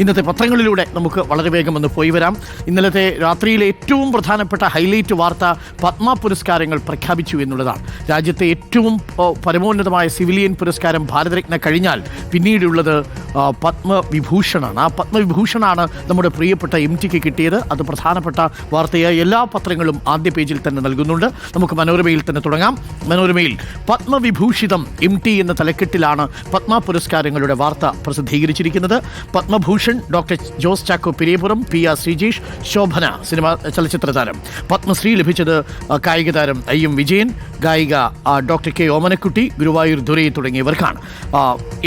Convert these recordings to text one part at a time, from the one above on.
ഇന്നത്തെ പത്രങ്ങളിലൂടെ നമുക്ക് വളരെ വേഗം ഒന്ന് പോയി വരാം. ഇന്നലത്തെ രാത്രിയിലെ ഏറ്റവും പ്രധാനപ്പെട്ട ഹൈലൈറ്റ് വാർത്ത പത്മ പുരസ്കാരങ്ങൾ പ്രഖ്യാപിച്ചു എന്നുള്ളതാണ്. രാജ്യത്തെ ഏറ്റവും പരമോന്നതമായ സിവിലിയൻ പുരസ്കാരം ഭാരതരത്ന കഴിഞ്ഞാൽ പിന്നീടുള്ളത് പത്മവിഭൂഷണാണ്. ആ പത്മവിഭൂഷണാണ് നമ്മുടെ പ്രിയപ്പെട്ട MTക്ക് കിട്ടിയത്. അത് പ്രധാനപ്പെട്ട വാർത്തയായി എല്ലാ പത്രങ്ങളും ആദ്യ പേജിൽ തന്നെ നൽകുന്നുണ്ട്. നമുക്ക് മനോരമയിൽ തന്നെ തുടങ്ങാം. മനോരമയിൽ പത്മവിഭൂഷിതം MT എന്ന തലക്കെട്ടിലാണ് പത്മ പുരസ്കാരങ്ങളുടെ വാർത്ത പ്രസിദ്ധീകരിച്ചിരിക്കുന്നത്. പത്മഭൂഷൺ ഡോക്ടർ ജോസ് ചാക്കോ പെരിയപുറം, PR ശ്രീജേഷ്, ശോഭന ചലച്ചിത്ര താരം. പത്മശ്രീ ലഭിച്ചത് കായിക താരം IM വിജയൻ, ഗായിക ഡോക്ടർ K ഓമനക്കുട്ടി, ഗുരുവായൂർ ദുരൈ തുടങ്ങിയവർക്കാണ്.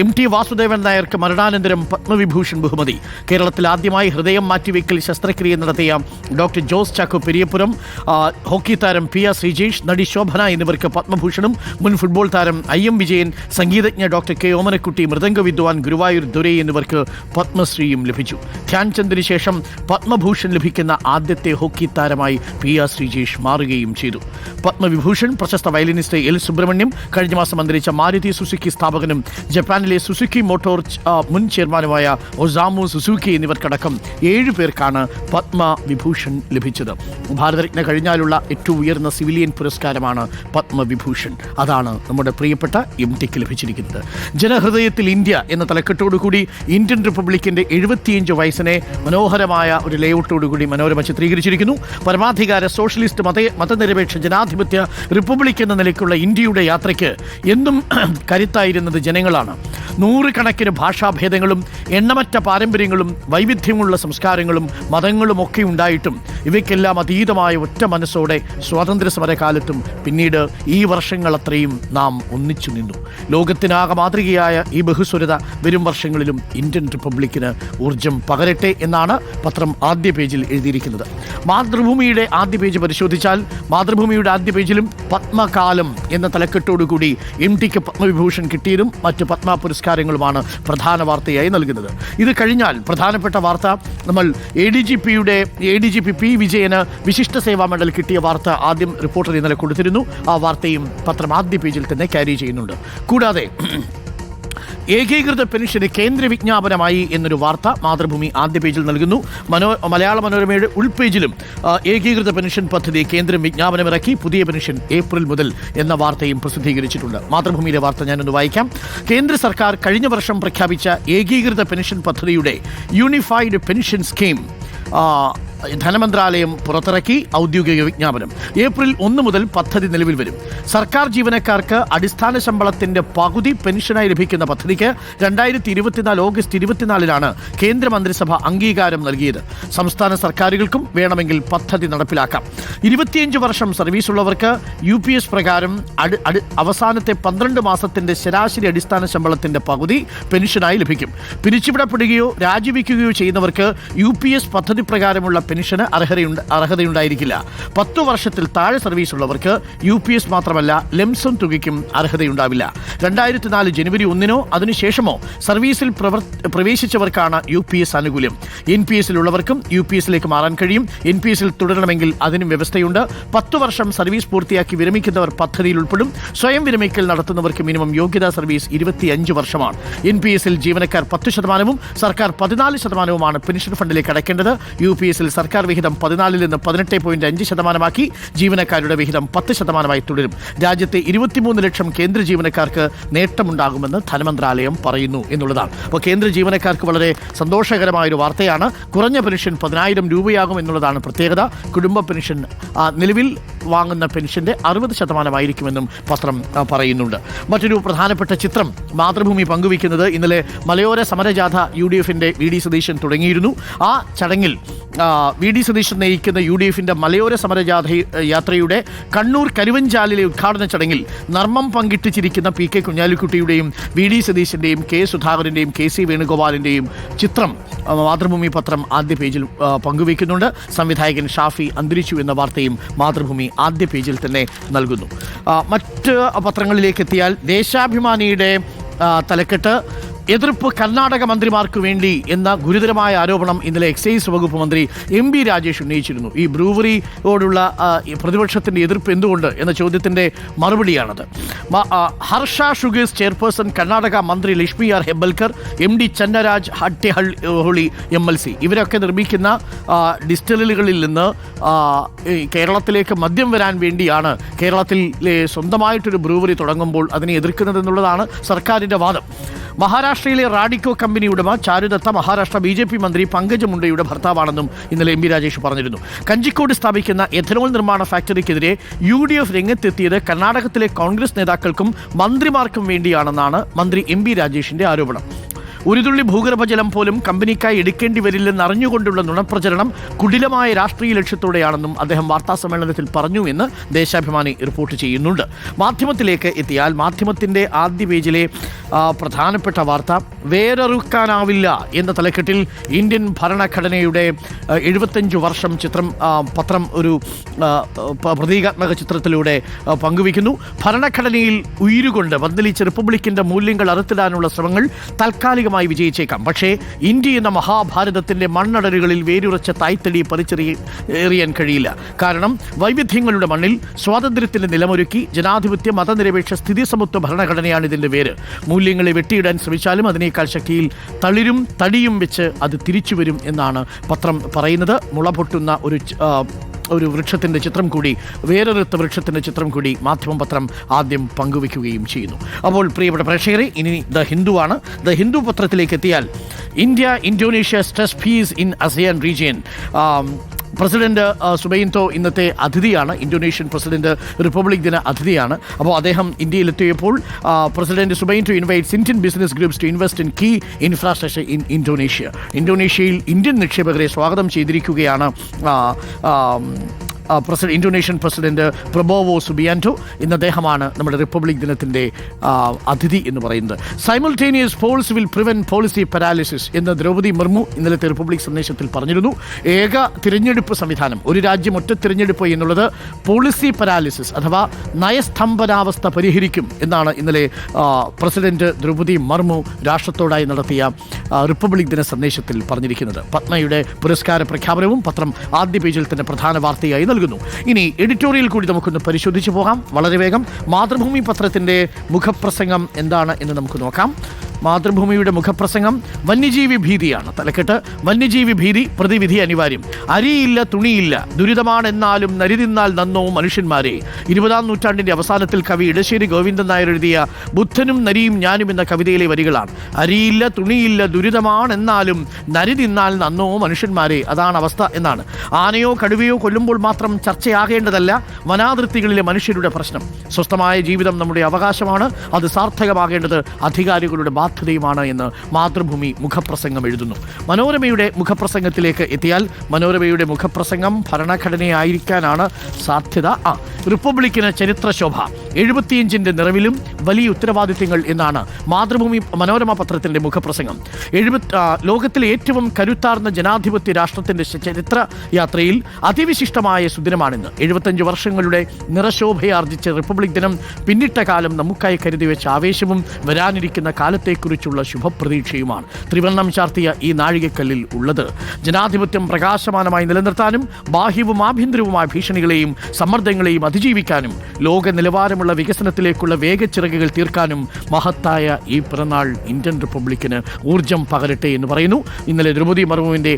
MT വാസുദേവൻ നായർക്ക് മരണാനന്തരം പത്മവിഭൂഷൺ ബഹുമതി. കേരളത്തിൽ ആദ്യമായി ഹൃദയം മാറ്റിവെക്കൽ ശസ്ത്രക്രിയ നടത്തിയ ഡോക്ടർ ജോസ് ചാക്കോ പെരിയപുറം, ഹോക്കി താരം PR ശ്രീജേഷ്, നടി ശോഭന എന്നിവർക്ക് പത്മഭൂഷണും, മുൻ ഫുട്ബോൾ താരം IM വിജയൻ, സംഗീതജ്ഞ ഡോക്ടർ K ഓമനക്കുട്ടി, മൃദംഗ വിദ്വാൻ ഗുരുവായൂർ ദുരൈ എന്നിവർക്ക് പത്മശ്രീയും ലഭിച്ചു. ധ്യാൻചന്ദിന് ശേഷം പത്മഭൂഷൺ ലഭിക്കുന്ന ആദ്യത്തെ ഹോക്കി താരമായി PR ശ്രീജേഷ് മാറുകയും ചെയ്തു. പത്മവിഭൂഷൺ പ്രശസ്ത വയലിനിസ്റ്റ് L സുബ്രഹ്മണ്യം, കഴിഞ്ഞ മാസം അന്തരിച്ച മാരുതി സുസുക്കി സ്ഥാപകനും ജപ്പാനിലെ സുസുക്കി മോട്ടോർ മുൻ ചെയർമാനുമായ ഒസാമു സുസുക്കി എന്നിവർക്കടക്കം 7 പേർക്കാണ് പത്മവിഭൂഷൺ ലഭിച്ചത്. ഭാരതരത്ന കഴിഞ്ഞാലുള്ള ഏറ്റവും ഉയർന്ന സിവിലിയൻ പുരസ്കാരമാണ് പത്മവിഭൂഷൺ. അതാണ് നമ്മുടെ പ്രിയപ്പെട്ട MTക്ക് ലഭിച്ചിരിക്കുന്നത്. ജനഹൃദയത്തിൽ ഇന്ത്യ എന്ന തലക്കെട്ടോടുകൂടി ഇന്ത്യൻ റിപ്പബ്ലിക്കിന്റെ 75 വയസ്സിനെ മനോഹരമായ ഒരു ലേഔട്ടോടുകൂടി മനോരമ ചിത്രീകരിച്ചിരിക്കുന്നു. പരമാധികാര സോഷ്യലിസ്റ്റ് മതനിരപേക്ഷ ജനാധിപത്യ റിപ്പബ്ലിക് എന്ന നിലയ്ക്കുള്ള ഇന്ത്യയുടെ യാത്രയ്ക്ക് എന്നും കരുത്തായിരുന്നത് ജനങ്ങളാണ്. നൂറുകണക്കിന് ഭാഷാഭേദങ്ങളും എണ്ണമറ്റ പാരമ്പര്യങ്ങളും വൈവിധ്യമുള്ള സംസ്കാരങ്ങളും മതങ്ങളും ഒക്കെ ഉണ്ടായിട്ടും ഇവയ്ക്കെല്ലാം അതീതമായ ഒറ്റ മനസ്സോടെ സ്വാതന്ത്ര്യ സമരകാലത്തും പിന്നീട് ഈ വർഷങ്ങളത്രയും നാം ഒന്നിച്ചു നിന്നു. ലോകത്തിനാകെ മാതൃകയായ ഈ ബഹുസ്വരത വരും വർഷങ്ങളിലും ഇന്ത്യൻ റിപ്പബ്ലിക്കിന് ഊർജം പകരട്ടെ എന്നാണ് പത്രം ആദ്യ പേജിൽ എഴുതിയിരിക്കുന്നത്. മാതൃഭൂമിയുടെ ആദ്യ പേജ് പരിശോധിച്ചാൽ മാതൃഭൂമിയുടെ ആദ്യ പേജിലും പത്മകാലം എന്ന തലക്കെട്ടോടുകൂടി MTക്ക് പത്മവിഭൂഷൺ കിട്ടിയതും മറ്റ് പത്മ പുരസ്കാരങ്ങളുമാണ് പ്രധാന വാർത്തയായി നൽകുന്നത്. ഇത് കഴിഞ്ഞാൽ പ്രധാനപ്പെട്ട വാർത്ത നമ്മൾ ADGP P വിജയന് വിശിഷ്ട സേവാ മെഡൽ കിട്ടിയ വാർത്ത ആദ്യം റിപ്പോർട്ടർ ഇന്നലെ കൊടുത്തിരുന്നു. ആ വാർത്തയും പത്രം ആദ്യ പേജിൽ തന്നെ ക്യാരി ചെയ്യുന്നുണ്ട്. കൂടാതെ ഏകീകൃത പെൻഷന് കേന്ദ്ര വിജ്ഞാപനമായി എന്നൊരു വാർത്ത മാതൃഭൂമി ആദ്യ പേജിൽ നൽകുന്നു. മലയാള മനോരമയുടെ ഉൾപേജിലും ഏകീകൃത പെൻഷൻ പദ്ധതി കേന്ദ്രം വിജ്ഞാപനമിറക്കി, പുതിയ പെൻഷൻ ഏപ്രിൽ മുതൽ എന്ന വാർത്തയും പ്രസിദ്ധീകരിച്ചിട്ടുണ്ട്. മാതൃഭൂമിയിലെ വാർത്ത ഞാനൊന്ന് വായിക്കാം. കേന്ദ്ര സർക്കാർ കഴിഞ്ഞ വർഷം പ്രഖ്യാപിച്ച ഏകീകൃത പെൻഷൻ പദ്ധതിയുടെ യൂണിഫൈഡ് പെൻഷൻ സ്കീം ധനമന്ത്രാലയം പുറത്തിറക്കി ഔദ്യോഗിക വിജ്ഞാപനം. ഏപ്രിൽ 1 മുതൽ പദ്ധതി നിലവിൽ വരും. സർക്കാർ ജീവനക്കാർക്ക് അടിസ്ഥാന ശമ്പളത്തിന്റെ പകുതി പെൻഷനായി ലഭിക്കുന്ന പദ്ധതിക്ക് 2024 ഓഗസ്റ്റ് 24 കേന്ദ്രമന്ത്രിസഭ അംഗീകാരം നൽകിയത്. സംസ്ഥാന സർക്കാരുകൾക്കും വേണമെങ്കിൽ പദ്ധതി നടപ്പിലാക്കാം. 25 വർഷം സർവീസുള്ളവർക്ക് UPS പ്രകാരം അവസാനത്തെ 12 മാസത്തിന്റെ ശരാശരി അടിസ്ഥാന ശമ്പളത്തിന്റെ പകുതി പെൻഷനായി ലഭിക്കും. പിരിച്ചുവിടപ്പെടുകയോ രാജിവെക്കുകയോ ചെയ്യുന്നവർക്ക് UPS പദ്ധതി പ്രകാരമുള്ള പെൻഷന് അർഹതയുണ്ടായിരിക്കില്ല. 10 വർഷത്തിൽ താഴെ സർവീസുള്ളവർക്ക് UPS മാത്രമല്ല ലംസം തുകയ്ക്കും അർഹതയുണ്ടാവില്ല. 2004 ജനുവരി 1 അതിനുശേഷമോ സർവീസിൽ പ്രവേശിച്ചവർക്കാണ് UPS ആനുകൂല്യം. NPSലുള്ളവർക്കും UPSലേക്ക് മാറാൻ കഴിയും. NPSൽ തുടരണമെങ്കിൽ അതിനും വ്യവസ്ഥയുണ്ട്. 10 വർഷം സർവീസ് പൂർത്തിയാക്കി വിരമിക്കുന്നവർ പദ്ധതിയിൽ ഉൾപ്പെടും. സ്വയം വിരമിക്കൽ നടത്തുന്നവർക്ക് മിനിമം യോഗ്യതാ സർവീസ് 25 വർഷമാണ്. NPSൽ ജീവനക്കാർ 10%, സർക്കാർ 14%മാണ് പെൻഷൻ ഫണ്ടിലേക്ക് അടയ്ക്കേണ്ടത്. UPSൽ സർക്കാർ വിഹിതം 14 നിന്ന് 18.5% ജീവനക്കാരുടെ വിഹിതം 10% തുടരും. രാജ്യത്തെ 23 ലക്ഷം കേന്ദ്ര ജീവനക്കാർക്ക് നേട്ടമുണ്ടാകുമെന്ന് ധനമന്ത്രാലയം പറയുന്നു എന്നുള്ളതാണ്. അപ്പോൾ കേന്ദ്ര ജീവനക്കാർക്ക് വളരെ സന്തോഷകരമായൊരു വാർത്തയാണ്. കുറഞ്ഞ പെൻഷൻ 10,000 രൂപയാകും എന്നുള്ളതാണ് പ്രത്യേകത. കുടുംബ പെൻഷൻ നിലവിൽ വാങ്ങുന്ന പെൻഷന്റെ 60% പത്രം പറയുന്നുണ്ട്. മറ്റൊരു പ്രധാനപ്പെട്ട ചിത്രം മാതൃഭൂമി പങ്കുവയ്ക്കുന്നത് ഇന്നലെ മലയോര സമരജാഥ UDFന്റെ VD സതീശൻ തുടങ്ങിയിരുന്നു. ആ ചടങ്ങിൽ VD സതീശൻ നയിക്കുന്ന UDFന്റെ മലയോര സമരജാഥ യാത്രയുടെ കണ്ണൂർ കരുവഞ്ചാലിലെ ഉദ്ഘാടന ചടങ്ങിൽ നർമ്മം പങ്കിട്ടിച്ചിരിക്കുന്ന PK കുഞ്ഞാലിക്കുട്ടിയുടെയും VD സതീശന്റെയും K സുധാകരന്റെയും KC വേണുഗോപാലിന്റെയും ചിത്രം മാതൃഭൂമി പത്രം ആദ്യ പേജിൽ പങ്കുവയ്ക്കുന്നുണ്ട്. സംവിധായകൻ ഷാഫി അന്തരിച്ചു എന്ന വാർത്തയും മാതൃഭൂമി ആദ്യ പേജിൽ തന്നെ നൽകുന്നു. മറ്റ് പത്രങ്ങളിലേക്ക് എത്തിയാൽ ദേശാഭിമാനിയുടെ തലക്കെട്ട് എതിർപ്പ് കർണാടക മന്ത്രിമാർക്ക് വേണ്ടി എന്ന ഗുരുതരമായ ആരോപണം ഇന്നലെ എക്സൈസ് വകുപ്പ് മന്ത്രി എം ബി രാജേഷ് ഉന്നയിച്ചിരുന്നു. ഈ ബ്രൂവറിയോടുള്ള പ്രതിപക്ഷത്തിന്റെ എതിർപ്പ് എന്തുകൊണ്ട് എന്ന ചോദ്യത്തിന്റെ മറുപടിയാണത്. ഹർഷ ഷുഗേഴ്സ് ചെയർപേഴ്സൺ കർണാടക മന്ത്രി Lakshmi R Hebbalkar, M D Channaraj Hattiholi MLC ഇവരൊക്കെ നിർമ്മിക്കുന്ന ഡിസ്റ്റിലറികളിൽ നിന്ന് കേരളത്തിലേക്ക് മദ്യം വരാൻ വേണ്ടിയാണ് കേരളത്തിലെ സ്വന്തമായിട്ടൊരു ബ്രൂവറി തുടങ്ങുമ്പോൾ അതിനെ എതിർക്കുന്നതെന്നുള്ളതാണ് സർക്കാരിൻ്റെ വാദം. മഹാരാഷ്ട്രയിലെ റാഡിക്കോ കമ്പനി ഉടമ ചാരുദത്ത മഹാരാഷ്ട്ര BJP മന്ത്രി പങ്കജ് മുണ്ടയുടെ ഭർത്താവാണെന്നും ഇന്നലെ എം ബി രാജേഷ് പറഞ്ഞിരുന്നു. കഞ്ചിക്കോട് സ്ഥാപിക്കുന്ന എഥനോൾ നിർമ്മാണ ഫാക്ടറിക്കെതിരെ UDF രംഗത്തെത്തിയത് കർണാടകത്തിലെ കോൺഗ്രസ് നേതാക്കൾക്കും മന്ത്രിമാർക്കും വേണ്ടിയാണെന്നാണ് മന്ത്രി എം ബി രാജേഷിന്റെ ആരോപണം. ഒരു തുള്ളി ഭൂഗർഭജലം പോലും കമ്പനിക്കായി എടുക്കേണ്ടി വരില്ലെന്ന് അറിഞ്ഞുകൊണ്ടുള്ള നുണപ്രചരണം കുടിലമായ രാഷ്ട്രീയ ലക്ഷ്യത്തോടെയാണെന്നും അദ്ദേഹം വാർത്താസമ്മേളനത്തിൽ പറഞ്ഞു എന്ന് ദേശാഭിമാനി റിപ്പോർട്ട് ചെയ്യുന്നുണ്ട്. മാധ്യമത്തിലേക്ക് എത്തിയാൽ മാധ്യമത്തിൻ്റെ ആദ്യ പേജിലെ പ്രധാനപ്പെട്ട വാർത്ത വേരറുക്കാനാവില്ല എന്ന തലക്കെട്ടിൽ ഇന്ത്യൻ ഭരണഘടനയുടെ 75 വർഷം പത്രം ഒരു പ്രതീകാത്മക ചിത്രത്തിലൂടെ പങ്കുവയ്ക്കുന്നു. ഭരണഘടനയിൽ ഉയിരുകൊണ്ട് പന്തലിച്ച റിപ്പബ്ലിക്കിൻ്റെ മൂല്യങ്ങൾ അറുത്തിടാനുള്ള ശ്രമങ്ങൾ താൽക്കാലികമായി വിജയിച്ചേക്കാം. പക്ഷേ ഇന്ത്യ എന്ന മഹാഭാരതത്തിന്റെ മണ്ണടരുകളിൽ വേരുറച്ച തായ്തടി പറിച്ചെറിയാൻ കഴിയില്ല. കാരണം വൈവിധ്യങ്ങളുടെ മണ്ണിൽ സ്വാതന്ത്ര്യത്തിന്റെ നിലമൊരുക്കി ജനാധിപത്യ മതനിരപേക്ഷ സ്ഥിതിസമത്വ ഭരണഘടനയാണ് ഇതിന്റെ വേര്. മൂല്യങ്ങളെ വെട്ടിയിടാൻ ശ്രമിച്ചാലും അതിനേക്കാൾ ശക്തിയിൽ തളിരും തടിയും വെച്ച് അത് തിരിച്ചു വരും എന്നാണ് പത്രം പറയുന്നത്. മുളപൊട്ടുന്ന ഒരു വൃക്ഷത്തിൻ്റെ ചിത്രം കൂടി, വേറൊരുത്ത വൃക്ഷത്തിൻ്റെ ചിത്രം കൂടി മാധ്യമം പത്രം ആദ്യം പങ്കുവയ്ക്കുകയും ചെയ്യുന്നു. അപ്പോൾ പ്രിയപ്പെട്ട പ്രേക്ഷകരെ, ഇനി ദ ഹിന്ദു ആണ്. ദ ഹിന്ദു പത്രത്തിലേക്ക് എത്തിയാൽ India Indonesia stress peace in ASEAN region. President Subianto ഇന്നത്തെ അതിഥിയാണ്. ഇന്തോനേഷ്യൻ പ്രസിഡന്റ് റിപ്പബ്ലിക് ദിന അതിഥിയാണ്. അപ്പോൾ അദ്ദേഹം ഇന്ത്യയിലെത്തിയപ്പോൾ president Subianto invites Indian business groups to invest in key infrastructure in Indonesia. ഇന്തോനേഷ്യയിൽ ഇന്ത്യൻ നിക്ഷേപകരെ സ്വാഗതം ചെയ്തിരിക്കുകയാണ് ഇന്തോനേഷ്യൻ പ്രസിഡന്റ് പ്രബോവോ സുബിയാൻറ്റോ. ഇന്ന് അദ്ദേഹമാണ് നമ്മുടെ റിപ്പബ്ലിക് ദിനത്തിൻ്റെ അതിഥി എന്ന് പറയുന്നത്. Simultaneous polls will prevent policy paralysis എന്ന് ദ്രൗപദി മുർമു ഇന്നലത്തെ റിപ്പബ്ലിക് സന്ദേശത്തിൽ പറഞ്ഞിരുന്നു. ഏക തിരഞ്ഞെടുപ്പ് സംവിധാനം, ഒരു രാജ്യം ഒറ്റ തിരഞ്ഞെടുപ്പ് എന്നുള്ളത് പോളിസി പാരാലിസിസ് അഥവാ നയസ്തംഭനാവസ്ഥ പരിഹരിക്കും എന്നാണ് ഇന്നലെ പ്രസിഡന്റ് ദ്രൗപദി മുർമു രാഷ്ട്രത്തോടായി നടത്തിയ റിപ്പബ്ലിക് ദിന സന്ദേശത്തിൽ പറഞ്ഞിരിക്കുന്നത്. പത്മയുടെ പുരസ്കാര പ്രഖ്യാപനവും പത്രം ആദ്യ പേജിൽ തന്നെ പ്രധാന വാർത്തയായി നൽകുന്നു. ഇനി എഡിറ്റോറിയൽ കൂടി നമുക്കൊന്ന് പരിശോധിച്ച് പോകാം വളരെ വേഗം. മാതൃഭൂമി പത്രത്തിൻ്റെ മുഖപ്രസംഗം എന്താണ് എന്ന് നമുക്ക് നോക്കാം. മാതൃഭൂമിയുടെ മുഖപ്രസംഗം വന്യജീവി ഭീതിയാണ്. തലക്കെട്ട് വന്യജീവി ഭീതി, പ്രതിവിധി അനിവാര്യം. അരിയില്ല തുണിയില്ല, ദുരിതമാണെന്നാലും നരിതിന്നാൽ നന്നോ മനുഷ്യന്മാരെ. 20-ാം നൂറ്റാണ്ടിൻ്റെ അവസാനത്തിൽ കവി ഇടശ്ശേരി ഗോവിന്ദൻ നായർ എഴുതിയ ബുദ്ധനും നരിയും ഞാനും എന്ന കവിതയിലെ വരികളാണ്. അരിയില്ല തുണിയില്ല, ദുരിതമാണെന്നാലും നരിതിന്നാൽ നന്നോ മനുഷ്യന്മാരെ. അതാണ് അവസ്ഥ എന്നാണ്. ആനയോ കടുവയോ കൊല്ലുമ്പോൾ മാത്രം ചർച്ചയാകേണ്ടതല്ല വനാതിർത്തികളിലെ മനുഷ്യരുടെ പ്രശ്നം. സ്വസ്ഥമായ ജീവിതം നമ്മുടെ അവകാശമാണ്. അത് സാർത്ഥകമാകേണ്ടത് അധികാരികളുടെ ബാധ്യതയുമാണ് എന്ന് മാതൃഭൂമി മുഖപ്രസംഗം എഴുതുന്നു. മനോരമയുടെ മുഖപ്രസംഗത്തിലേക്ക് എത്തിയാൽ മനോരമയുടെ മുഖപ്രസംഗം ഭരണഘടനയായിരിക്കാനാണ് സാധ്യത. റിപ്പബ്ലിക്കിന് ചരിത്രശോഭ, 75ൻ്റെ നിറവിലും വലിയ ഉത്തരവാദിത്തങ്ങൾ എന്നാണ് മനോരമ പത്രത്തിൻ്റെ മുഖപ്രസംഗം. ലോകത്തിലെ ഏറ്റവും കരുത്താർന്ന ജനാധിപത്യ രാഷ്ട്രത്തിൻ്റെ ചരിത്ര യാത്രയിൽ അതിവിശിഷ്ടമായ സുദിനമാണിന്ന്. 75 വർഷങ്ങളുടെ നിറശോഭയാർജിച്ച റിപ്പബ്ലിക് ദിനം പിന്നിട്ട കാലം നമുക്കായി കരുതി വെച്ച ആവേശവും വരാനിരിക്കുന്ന കാലത്തെക്കുറിച്ചുള്ള ശുഭപ്രതീക്ഷയുമാണ് ത്രിവർണം ചാർത്തിയ ഈ നാഴികക്കല്ലിൽ ഉള്ളത്. ജനാധിപത്യം പ്രകാശമാനമായി നിലനിർത്താനും ബാഹ്യവും ആഭ്യന്തരവുമായ ഭീഷണികളെയും സമ്മർദ്ദങ്ങളെയും അതിജീവിക്കാനും ലോക നിലവാരമുള്ള വികസനത്തിലേക്കുള്ള വേഗച്ചിറകുകൾ തീർക്കാനും മഹത്തായ ഈ പിറന്നാൾ ഇന്ത്യൻ റിപ്പബ്ലിക്കിന് ഊർജം പകരട്ടെ എന്ന് പറയുന്നു. ഇന്നലെ ദ്രൗപദി മുർമുവിൻ്റെ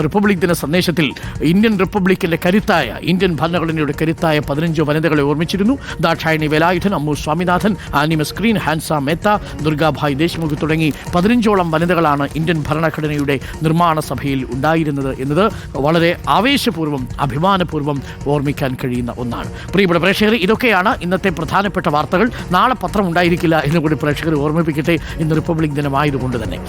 റിപ്പബ്ലിക് ദിന സന്ദേശത്തിൽ ഇന്ത്യൻ റിപ്പബ്ലിക്കിൻ്റെ കരുത്തായ, ഇന്ത്യൻ ഭരണഘടനയുടെ കരുത്തായ 15 വനിതകളെ ഓർമ്മിച്ചിരുന്നു. ദാക്ഷായണി വേലായുധൻ, അമ്മു സ്വാമിനാഥൻ, ആനിമ സ്ക്രീൻ, ഹാൻസ മേത്ത, ദുർഗാഭായ് ദേശ്മുഖ് തുടങ്ങി 15ഓളം വനിതകളാണ് ഇന്ത്യൻ ഭരണഘടനയുടെ നിർമ്മാണ സഭയിൽ ഉണ്ടായിരുന്നത് എന്നത് വളരെ ആവേശപൂർവ്വം അഭിമാനപൂർവ്വം ഓർമ്മിക്കാൻ കഴിയുന്ന ഒന്നാണ്. പ്രിയപ്പെട്ട പ്രേക്ഷകർ, ഇതൊക്കെയാണ് ഇന്നത്തെ പ്രധാനപ്പെട്ട വാർത്തകൾ. നാളെ പത്രം ഉണ്ടായിരിക്കില്ല എന്ന് കൂടി പ്രേക്ഷകർ ഓർമ്മിപ്പിക്കട്ടെ. ഇന്ന് റിപ്പബ്ലിക് ദിനമായതുകൊണ്ട് തന്നെ.